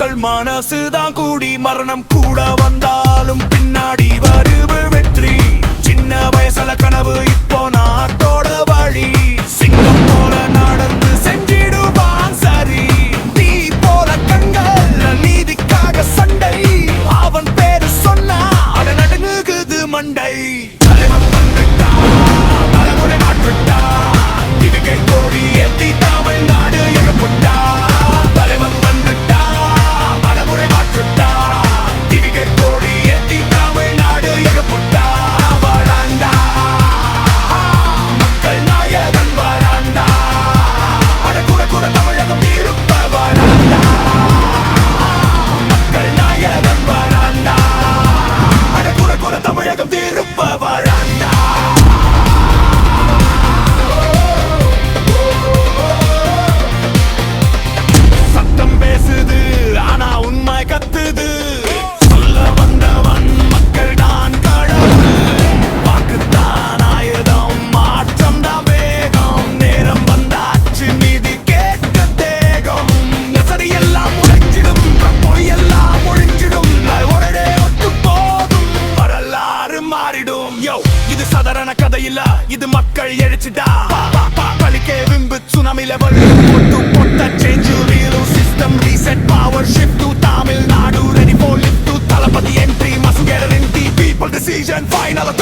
மக்கள் மனசுதான் கூடி மரணம் கூட வந்தாலும் பின்னாடி வருவு வெற்றி. சின்ன வயசுல கனவு இப்போ நாட்டோட வழி. சிங்கம் போல நடந்து செஞ்சிடுவான் சரி. தீ போல கண்கள் நீதிக்காக சண்டை. அவன் பேரு சொன்னா அட நடுங்குது மண்டை. தலைவன் வந்துட்டா தலைமுறை மாற்றிட்டா. இதுக்கே கோடி எத்தி தமிழ்நாடு எழப்பட்டா. தலைவன் வந்துட்டா தலைமுறை மாற்றிட்டா. இதுக்கே கோடி எத்தி தமிழ்நாடு எழப்பட்டா. வராண்டா மக்கள் நாயகன் வராண்டா. அட கூட கூட தமிழகம் இருப்ப வராண்டா. மக்கள் நாயகன் வராண்டா. அட கூட கூட தமிழகம் திருப்ப வராண்டா. சத்தம் பேசுது ஆனா உண்மை கத்துது. சொல்ல வந்தவன் மக்கள் தான் கடவுள். வாக்குத்தான் ஆயுதம் மாற்றம் தான் வேகம். நேரம் வந்தாச்சு நீதி கேட்க தேகம். நெசரி எல்லாம் முளைஞ்சிடும் பொய்யெல்லாம் ஒழிஞ்சிடும். ஒரே ஒட்டு போதும் வரலாறு மாறிடும். யோ இது சாதாரண கதை இல்ல இது மக்கள் எழுச்சிடா. பலிக்கே விம்பு சுனாமி லெவல் போட்டு போட்ட சேஞ்ச் ரீலோ system reset power shift to Tamil Nadu ready for lift to Thalapathy entry must get in the people decision final.